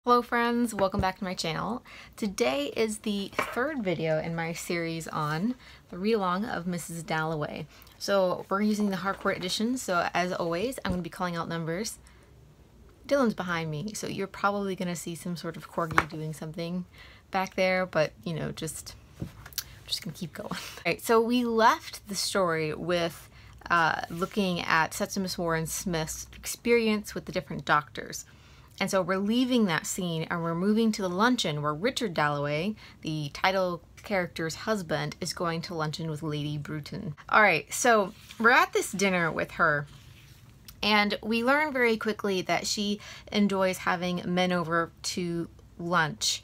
Hello friends, welcome back to my channel. Today is the third video in my series on the read-along of Mrs. Dalloway. So we're using the hardcore edition, so as always I'm going to be calling out numbers. Dylan's behind me, so you're probably going to see some sort of corgi doing something back there, but you know, just going to keep going. Alright, so we left the story with looking at Septimus Warren Smith's experience with the different doctors. And so we're leaving that scene and we're moving to the luncheon where Richard Dalloway, the title character's husband, is going to luncheon with Lady Bruton. Alright, so we're at this dinner with her and we learn very quickly that she enjoys having men over to lunch,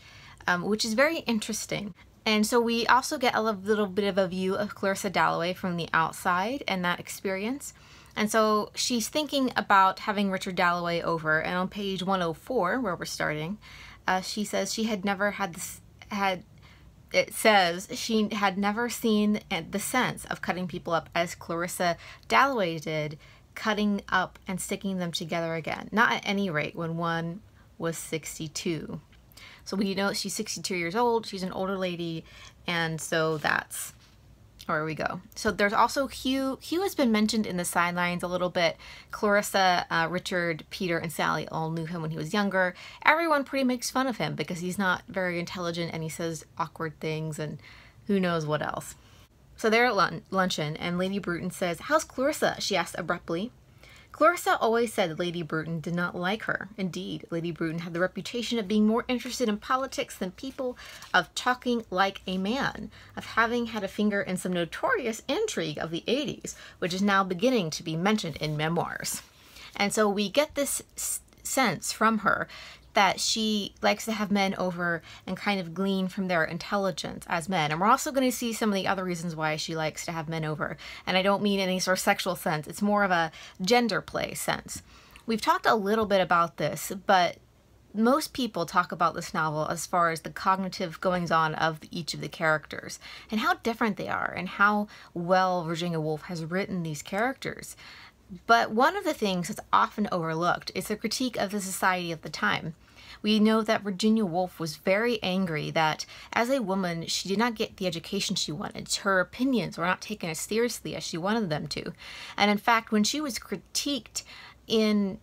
which is very interesting. And so we also get a little bit of a view of Clarissa Dalloway from the outside and that experience. And so she's thinking about having Richard Dalloway over, and on page 104, where we're starting, she says she had never it says she had never seen the sense of cutting people up as Clarissa Dalloway did, cutting up and sticking them together again. Not at any rate when one was 62. So we know she's 62 years old, she's an older lady, and so that's where we go. So there's also Hugh. Hugh has been mentioned in the sidelines a little bit. Clarissa, Richard, Peter, and Sally all knew him when he was younger. Everyone pretty makes fun of him because he's not very intelligent and he says awkward things and who knows what else. So they're at luncheon and Lady Bruton says, "How's Clarissa?" she asked abruptly. Clarissa always said Lady Bruton did not like her. Indeed, Lady Bruton had the reputation of being more interested in politics than people, of talking like a man, of having had a finger in some notorious intrigue of the 80s, which is now beginning to be mentioned in memoirs. And so we get this sense from her that she likes to have men over and kind of glean from their intelligence as men. And we're also going to see some of the other reasons why she likes to have men over. And I don't mean any sort of sexual sense. It's more of a gender play sense. We've talked a little bit about this, but most people talk about this novel as far as the cognitive goings-on of each of the characters and how different they are and how well Virginia Woolf has written these characters. But one of the things that's often overlooked is the critique of the society of the time. We know that Virginia Woolf was very angry that as a woman she did not get the education she wanted. Her opinions were not taken as seriously as she wanted them to. And in fact, when she was critiqued in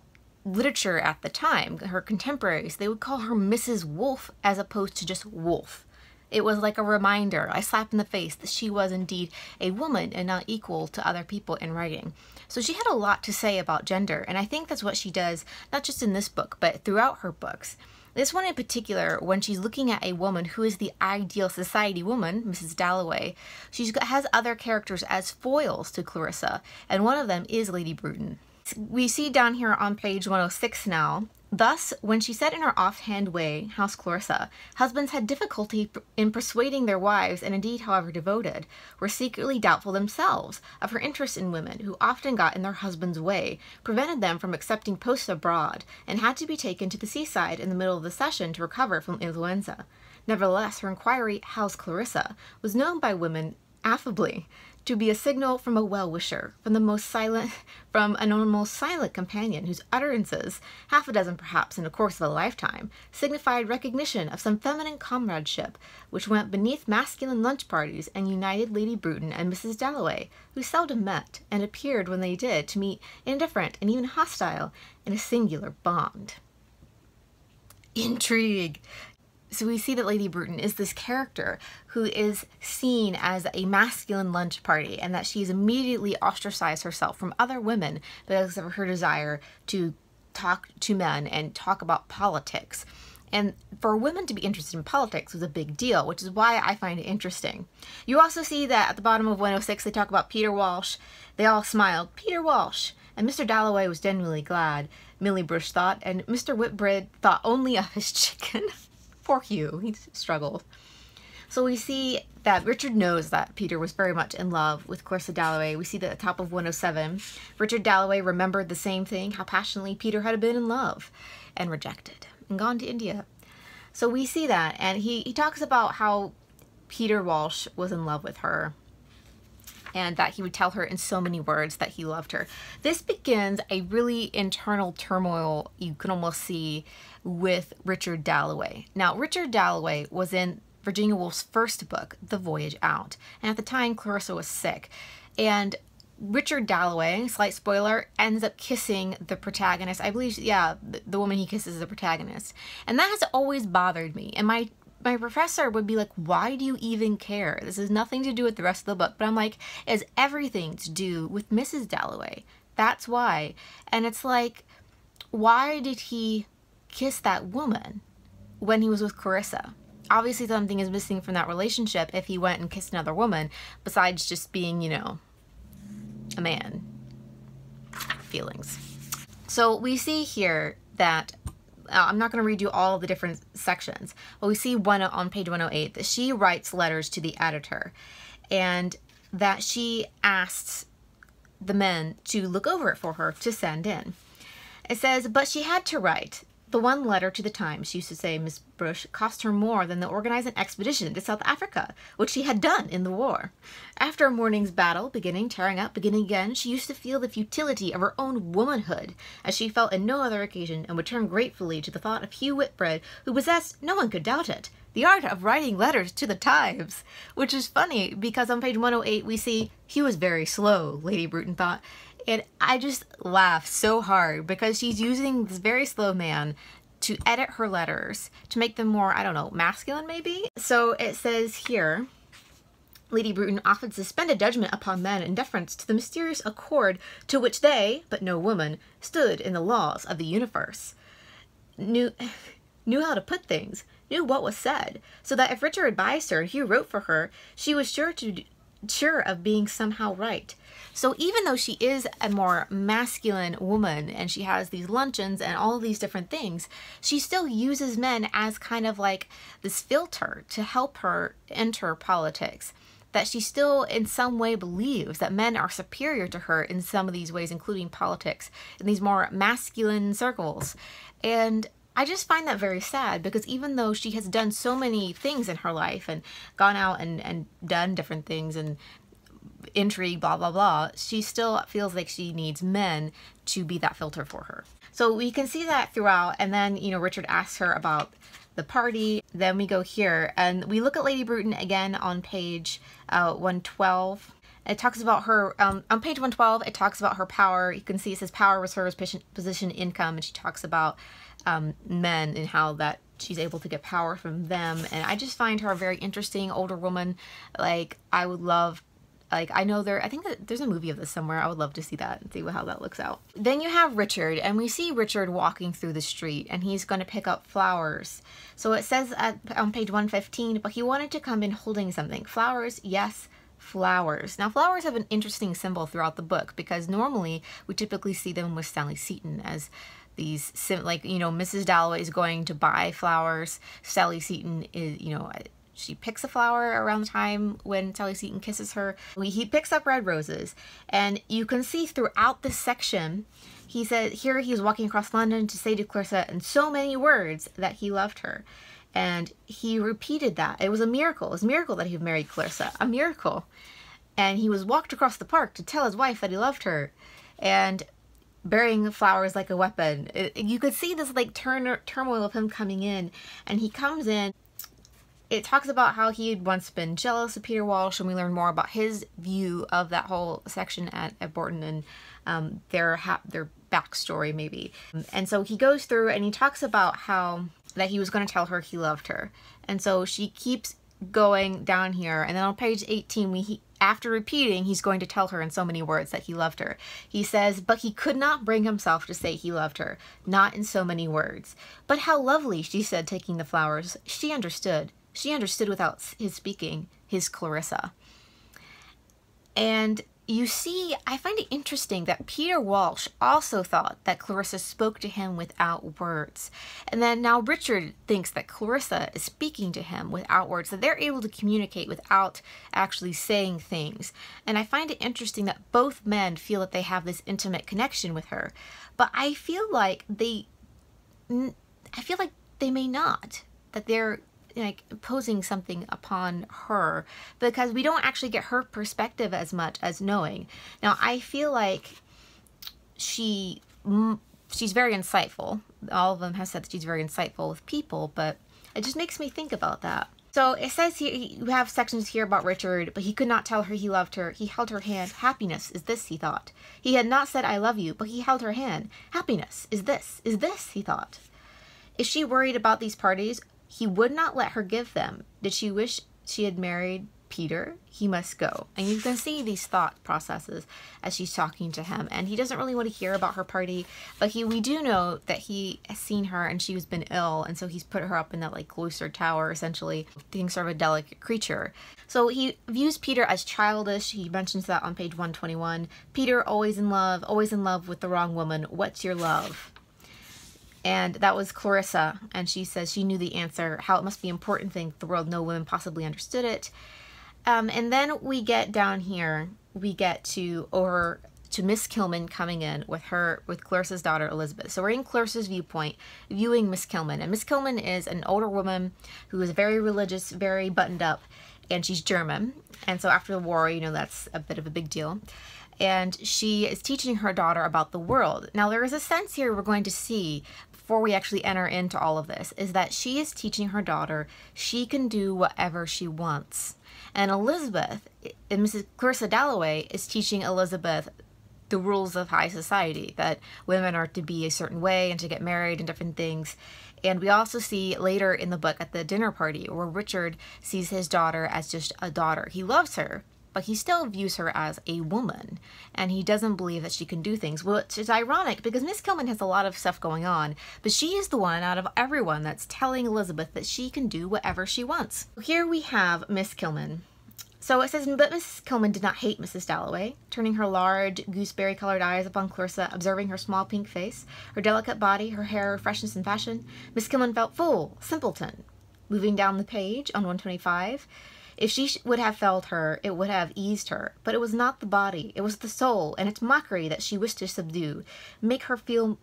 literature at the time, her contemporaries, they would call her Mrs. Woolf as opposed to just Woolf. It was like a reminder, a slap in the face, that she was indeed a woman and not equal to other people in writing. So she had a lot to say about gender, and I think that's what she does, not just in this book, but throughout her books. This one in particular, when she's looking at a woman who is the ideal society woman, Mrs. Dalloway, she has other characters as foils to Clarissa, and one of them is Lady Bruton. We see down here on page 106 now, "Thus, when she said in her offhand way, 'How's Clarissa?' husbands had difficulty in persuading their wives, and indeed, however devoted, were secretly doubtful themselves of her interest in women, who often got in their husbands' way, prevented them from accepting posts abroad, and had to be taken to the seaside in the middle of the session to recover from influenza. Nevertheless, her inquiry, 'How's Clarissa?' was known by women affably to be a signal from a well-wisher, from an almost silent companion whose utterances, half a dozen perhaps in the course of a lifetime, signified recognition of some feminine comradeship which went beneath masculine lunch parties and united Lady Bruton and Mrs. Dalloway, who seldom met, and appeared when they did to meet indifferent and even hostile in a singular bond." Intrigue! So we see that Lady Bruton is this character who is seen as a masculine lunch party and that she's immediately ostracized herself from other women because of her desire to talk to men and talk about politics. And for women to be interested in politics was a big deal, which is why I find it interesting. You also see that at the bottom of 106 they talk about Peter Walsh. They all smiled. Peter Walsh! And Mr. Dalloway was genuinely glad, Millie Brush thought, and Mr. Whitbread thought only of his chicken. Poor Hugh, he struggled. So we see that Richard knows that Peter was very much in love with Clarissa Dalloway. We see that at the top of 107, Richard Dalloway remembered the same thing, how passionately Peter had been in love and rejected and gone to India. So we see that, and he talks about how Peter Walsh was in love with her. and that he would tell her in so many words that he loved her. This begins a really internal turmoil you can almost see with Richard Dalloway. Now, Richard Dalloway was in Virginia Woolf's first book, The Voyage Out, and at the time Clarissa was sick, and Richard Dalloway, slight spoiler, ends up kissing the protagonist. I believe, yeah, the woman he kisses is the protagonist. And that has always bothered me. And my professor would be like, why do you even care? This has nothing to do with the rest of the book. But I'm like, it has everything to do with Mrs. Dalloway. That's why. And it's like, why did he kiss that woman when he was with Clarissa? Obviously something is missing from that relationship if he went and kissed another woman, besides just being, you know, a man. Feelings. So we see here that I'm not going to read you all the different sections, but we see one on page 108 that she writes letters to the editor, and that she asks the men to look over it for her to send in. It says, but she had to write. The one letter to the Times, she used to say, Miss Brush, cost her more than to organize an expedition to South Africa, which she had done in the war. After a morning's battle, beginning, tearing up, beginning again, she used to feel the futility of her own womanhood, as she felt in no other occasion, and would turn gratefully to the thought of Hugh Whitbread, who possessed, no one could doubt it, the art of writing letters to the Times. Which is funny, because on page 108 we see, Hugh was very slow, Lady Bruton thought. And I just laugh so hard because she's using this very slow man to edit her letters to make them more, I don't know, masculine maybe? So it says here, Lady Bruton often suspended judgment upon men in deference to the mysterious accord to which they, but no woman, stood in the laws of the universe. Knew how to put things, knew what was said, so that if Richard advised her and Hugh wrote for her, she was sure of being somehow right. So even though she is a more masculine woman and she has these luncheons and all these different things, she still uses men as kind of like this filter to help her enter politics. That she still in some way believes that men are superior to her in some of these ways, including politics, in these more masculine circles. And I just find that very sad, because even though she has done so many things in her life and gone out and done different things and intrigue, blah, blah, blah, she still feels like she needs men to be that filter for her. So we can see that throughout. And then, you know, Richard asks her about the party. Then we go here and we look at Lady Bruton again on page 112. It talks about her, on page 112, it talks about her power. You can see it says power, reserves, position, income, and she talks about men and how that she's able to get power from them. And I just find her a very interesting older woman. Like, I would love, like, I know I think that there's a movie of this somewhere. I would love to see that and see how that looks out. Then you have Richard, and we see Richard walking through the street, and he's going to pick up flowers. So it says on page 115, but he wanted to come in holding something. Flowers, yes, flowers. Now, flowers have an interesting symbol throughout the book, because normally we typically see them with Sally Seton as these, like, you know, Mrs. Dalloway is going to buy flowers. Sally Seton is, you know, she picks a flower around the time when Sally Seton kisses her. He picks up red roses, and you can see throughout this section, he said here he was walking across London to say to Clarissa in so many words that he loved her. And he repeated that. It was a miracle. It was a miracle that he married Clarissa. A miracle. And he was walked across the park to tell his wife that he loved her. And bearing flowers like a weapon. You could see this like turmoil of him coming in. And he comes in. It talks about how he had once been jealous of Peter Walsh, and we learn more about his view of that whole section at Borton and their backstory maybe. And so he goes through and he talks about how that he was going to tell her he loved her. And so she keeps going down here, and then on page 18 after repeating he's going to tell her in so many words that he loved her, he says, but he could not bring himself to say he loved her, not in so many words. But how lovely, she said, taking the flowers. She understood. She understood without his speaking, his Clarissa. And you see, I find it interesting that Peter Walsh also thought that Clarissa spoke to him without words. And then now Richard thinks that Clarissa is speaking to him without words, that they're able to communicate without actually saying things. And I find it interesting that both men feel that they have this intimate connection with her. But I feel like they may not. That they're like imposing something upon her, because we don't actually get her perspective as much as knowing. Now, I feel like she's very insightful. All of them have said that she's very insightful with people, but it just makes me think about that. So it says here, you have sections here about Richard, but he could not tell her he loved her. He held her hand. Happiness is this, he thought. He had not said, I love you, but he held her hand. Happiness is this, he thought. Is she worried about these parties? He would not let her give them. Did she wish she had married Peter? He must go. And you can see these thought processes as she's talking to him. And he doesn't really want to hear about her party, but we do know that he has seen her and she's been ill, and so he's put her up in that like cloistered tower, essentially, being sort of a delicate creature. So he views Peter as childish. He mentions that on page 121. Peter, always in love with the wrong woman. What's your love? And that was Clarissa, and she says she knew the answer, how it must be an important thing the world no women possibly understood it. And then we get down here, we get to Miss Kilman coming in with Clarissa's daughter Elizabeth. So we're in Clarissa's viewpoint, viewing Miss Kilman. And Miss Kilman is an older woman who is very religious, very buttoned up, and she's German. And so after the war, you know, that's a bit of a big deal. And she is teaching her daughter about the world. Now, there is a sense here we're going to see before we actually enter into all of this, is that she is teaching her daughter she can do whatever she wants. And Elizabeth, Mrs. Clarissa Dalloway, is teaching Elizabeth the rules of high society, that women are to be a certain way and to get married and different things. And we also see later in the book at the dinner party where Richard sees his daughter as just a daughter. He loves her, but he still views her as a woman, and he doesn't believe that she can do things, which is ironic because Miss Kilman has a lot of stuff going on, but she is the one out of everyone that's telling Elizabeth that she can do whatever she wants. Here we have Miss Kilman. So it says, but Mrs. Kilman did not hate Mrs. Dalloway, turning her large gooseberry-colored eyes upon Clarissa, observing her small pink face, her delicate body, her hair, her freshness and fashion. Miss Kilman felt fool, simpleton. Moving down the page on 125, if she would have felt her, it would have eased her. But it was not the body, it was the soul, and its mockery that she wished to subdue, make her feel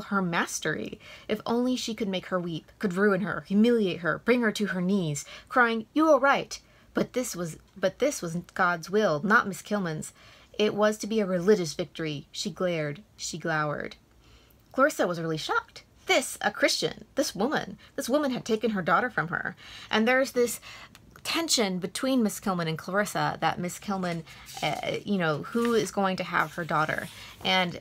her mastery. If only she could make her weep, could ruin her, humiliate her, bring her to her knees, crying, "You are right." But this was God's will, not Miss Kilman's. It was to be a religious victory. She glared, she glowered. Clarissa was really shocked. This, a Christian, this woman had taken her daughter from her. And there's this tension between Miss Kilman and Clarissa, that Miss Kilman, you know, who is going to have her daughter. And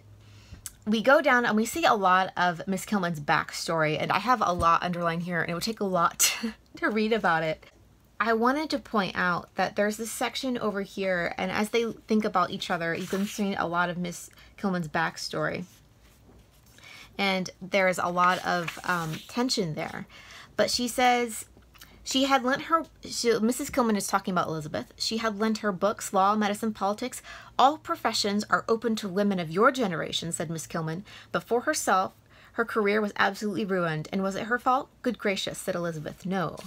we go down and we see a lot of Miss Kilman's backstory, and I have a lot underlined here, and it would take a lot to read about it. I wanted to point out that there's this section over here, and as they think about each other, you can see a lot of Miss Kilman's backstory. And there's a lot of tension there. But she says she had lent her, Mrs. Kilman is talking about Elizabeth, she had lent her books, law, medicine, politics. All professions are open to women of your generation, said Miss Kilman. But for herself, her career was absolutely ruined. And was it her fault? Good gracious, said Elizabeth. No.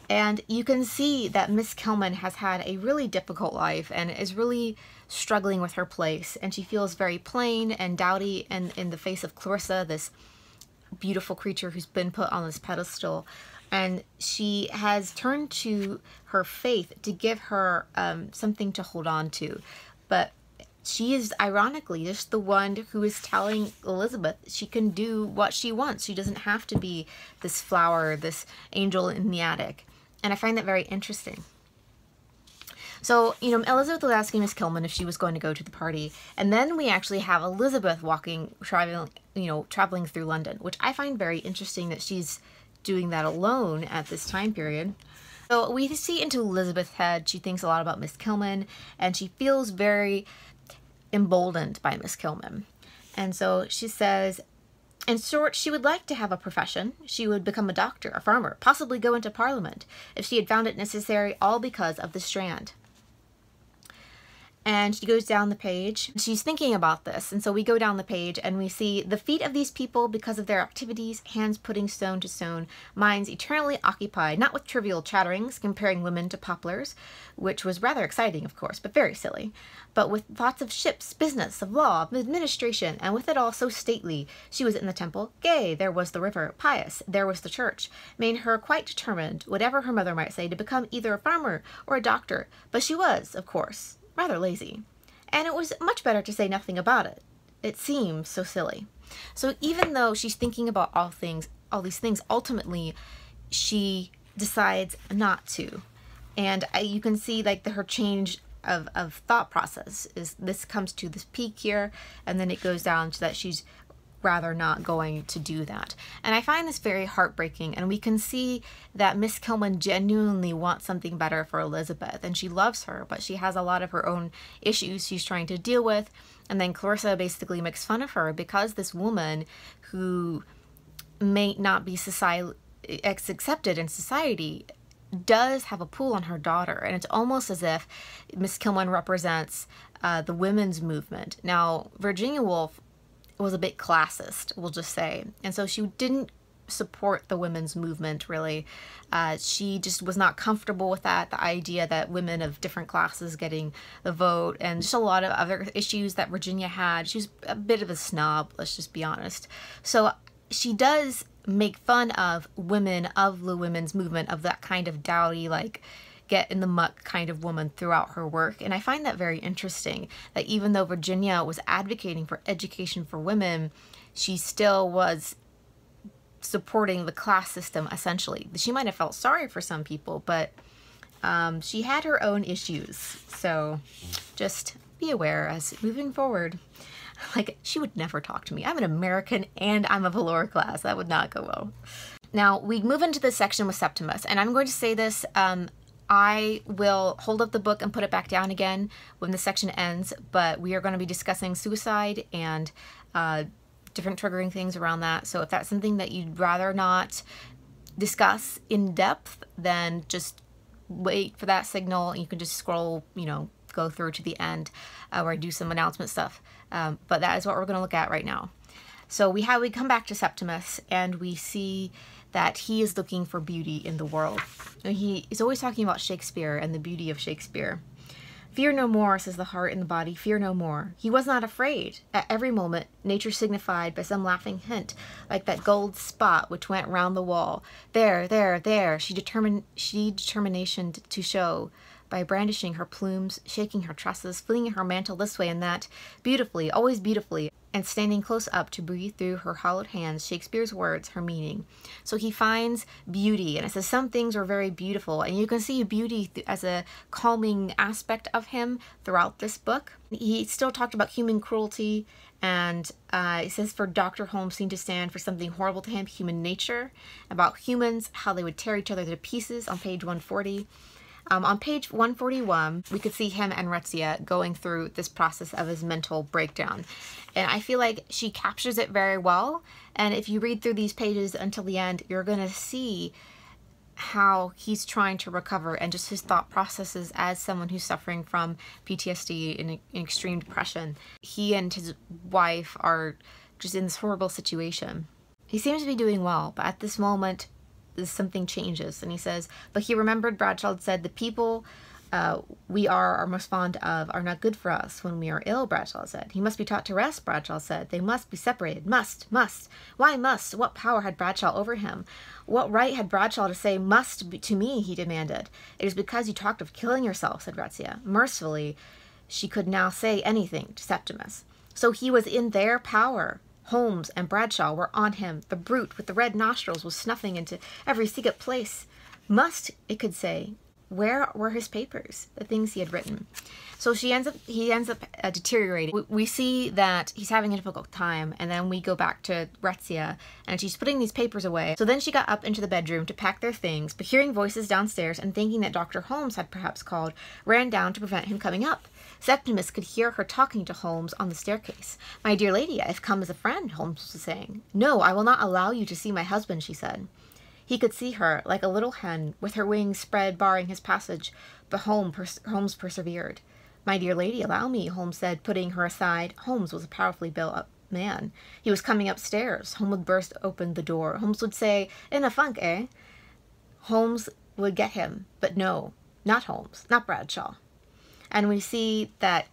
And you can see that Miss Kilman has had a really difficult life and is really struggling with her place. And she feels very plain and dowdy in the face of Clarissa, this beautiful creature who's been put on this pedestal. And she has turned to her faith to give her something to hold on to. But she is, ironically, just the one who is telling Elizabeth she can do what she wants. She doesn't have to be this flower, this angel in the attic. And I find that very interesting. So, you know, Elizabeth was asking Miss Kilman if she was going to go to the party. And then we actually have Elizabeth traveling through London, which I find very interesting that she's doing that alone at this time period. So we see into Elizabeth's head. She thinks a lot about Miss Kilman, and she feels very emboldened by Miss Kilman. And so she says, in short, she would like to have a profession. She would become a doctor, a farmer, possibly go into Parliament, if she had found it necessary, all because of the Strand. And she goes down the page. She's thinking about this. And so we go down the page and we see the feet of these people because of their activities, hands putting stone to stone, minds eternally occupied, not with trivial chatterings, comparing women to poplars, which was rather exciting, of course, but very silly, but with thoughts of ships, business, of law, of administration, and with it all so stately. She was in the temple, gay, there was the river, pious, there was the church, made her quite determined, whatever her mother might say, to become either a farmer or a doctor, but she was, of course, rather lazy, and it was much better to say nothing about it. It seems so silly. So even though she's thinking about all these things, ultimately she decides not to. And you can see like her change of thought process is this comes to this peak here, and then it goes down to that she's rather not going to do that. And I find this very heartbreaking, and we can see that Miss Kilman genuinely wants something better for Elizabeth, and she loves her, but she has a lot of her own issues she's trying to deal with. And then Clarissa basically makes fun of her because this woman who may not be accepted in society does have a pull on her daughter, and it's almost as if Miss Kilman represents the women's movement. Now, Virginia Woolf was a bit classist, we'll just say, and so she didn't support the women's movement really. She just was not comfortable with that, the idea that women of different classes getting the vote, and just a lot of other issues that Virginia had. She was a bit of a snob, let's just be honest. So she does make fun of women of the women's movement, of that kind of dowdy, like get in the muck kind of woman throughout her work. And I find that very interesting, that even though Virginia was advocating for education for women, she still was supporting the class system, essentially. She might have felt sorry for some people, but she had her own issues. So just be aware as moving forward. Like, she would never talk to me. I'm an American and I'm of a lower class. That would not go well. Now, we move into this section with Septimus, and I'm going to say this, I will hold up the book and put it back down again when the section ends, but we are going to be discussing suicide and different triggering things around that. So if that's something that you'd rather not discuss in depth, then just wait for that signal and you can just scroll, you know, go through to the end where I do some announcement stuff. But that is what we're going to look at right now. So we come back to Septimus, and we see that he is looking for beauty in the world. He is always talking about Shakespeare and the beauty of Shakespeare. Fear no more, says the heart in the body, fear no more. He was not afraid. At every moment, nature signified by some laughing hint, like that gold spot which went round the wall. There, there, there, she determination to show, by brandishing her plumes, shaking her tresses, flinging her mantle this way and that, beautifully, always beautifully, and standing close up to breathe through her hollowed hands Shakespeare's words, her meaning. So he finds beauty, and it says some things are very beautiful, and you can see beauty as a calming aspect of him throughout this book. He still talked about human cruelty, and it says for Dr. Holmes seemed to stand for something horrible to him, human nature, about humans, how they would tear each other to pieces on page 140. On page 141, we could see him and Retzia going through this process of his mental breakdown. And I feel like she captures it very well. And if you read through these pages until the end, you're going to see how he's trying to recover and just his thought processes as someone who's suffering from PTSD and extreme depression. He and his wife are just in this horrible situation. He seems to be doing well, but at this moment, something changes, and he says, but he remembered Bradshaw had said, the people we are most fond of are not good for us when we are ill, Bradshaw said. He must be taught to rest, Bradshaw said. They must be separated. Must. Why must? What power had Bradshaw over him? What right had Bradshaw to say must to me, he demanded. It is because you talked of killing yourself, said Retzia. Mercifully, she could now say anything to Septimus. So he was in their power. Holmes and Bradshaw were on him. The brute with the red nostrils was snuffing into every secret place. Must, it could say. Where were his papers? The things he had written. So he ends up deteriorating. We see that he's having a difficult time, and then we go back to Retzia, and she's putting these papers away. So then she got up into the bedroom to pack their things, but hearing voices downstairs and thinking that Dr. Holmes had perhaps called, ran down to prevent him coming up. Septimus could hear her talking to Holmes on the staircase. My dear lady, I have come as a friend, Holmes was saying. No, I will not allow you to see my husband, she said. He could see her, like a little hen, with her wings spread barring his passage, but Holmes persevered. "My dear lady, allow me," Holmes said, putting her aside. Holmes was a powerfully built-up man. He was coming upstairs. Holmes would burst open the door. Holmes would say, "In a funk, eh?" Holmes would get him, but no, not Holmes, not Bradshaw. And we see that,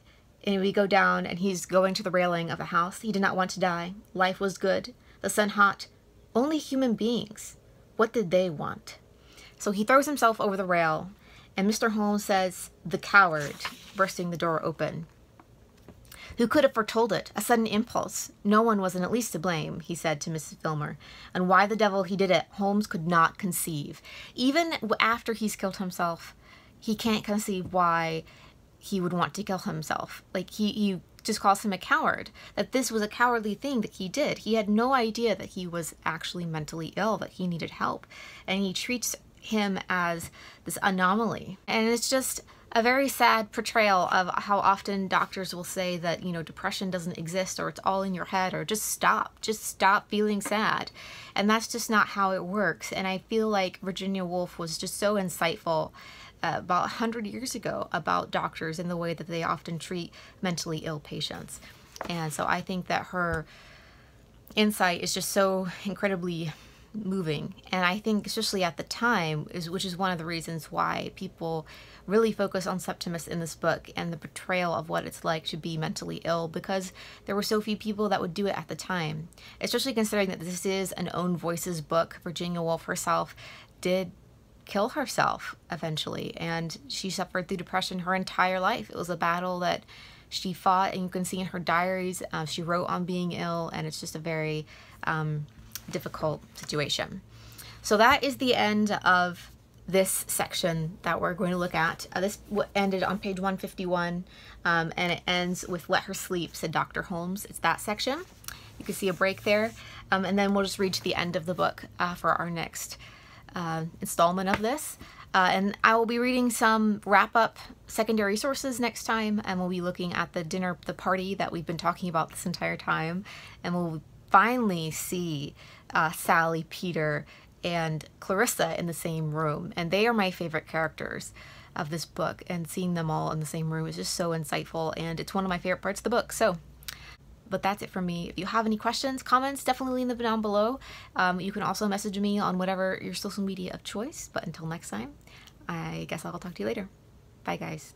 and we go down, and he's going to the railing of the house. He did not want to die. Life was good. The sun hot. Only human beings. What did they want? So he throws himself over the rail, and Mr. Holmes says, "The coward," bursting the door open. "Who could have foretold it? A sudden impulse. No one was in at least to blame," he said to Mrs. Filmer. And why the devil he did it, Holmes could not conceive. Even after he's killed himself, he can't conceive why he would want to kill himself. Like, he just calls him a coward, that this was a cowardly thing that he did. He had no idea that he was actually mentally ill, that he needed help. And he treats him as this anomaly. And it's just a very sad portrayal of how often doctors will say that, you know, depression doesn't exist, or it's all in your head, or just stop feeling sad. And that's just not how it works. And I feel like Virginia Woolf was just so insightful about 100 years ago about doctors and the way that they often treat mentally ill patients. And so I think that her insight is just so incredibly moving. And I think especially at the time, which is one of the reasons why people really focus on Septimus in this book and the portrayal of what it's like to be mentally ill, because there were so few people that would do it at the time. Especially considering that this is an own voices book. Virginia Woolf herself did kill herself eventually, and she suffered through depression her entire life. It was a battle that she fought, and you can see in her diaries, she wrote on being ill, and it's just a very difficult situation. So that is the end of this section that we're going to look at. This ended on page 151, and it ends with "Let her sleep," said Dr. Holmes. It's that section. You can see a break there, and then we'll just read to the end of the book for our next installment of this. And I will be reading some wrap-up secondary sources next time, and we'll be looking at the party that we've been talking about this entire time, and we'll finally see Sally, Peter, and Clarissa in the same room. And they are my favorite characters of this book, and seeing them all in the same room is just so insightful, and it's one of my favorite parts of the book. So, but that's it from me. If you have any questions, comments, definitely leave them down below. You can also message me on whatever your social media of choice. But until next time, I guess I'll talk to you later. Bye, guys.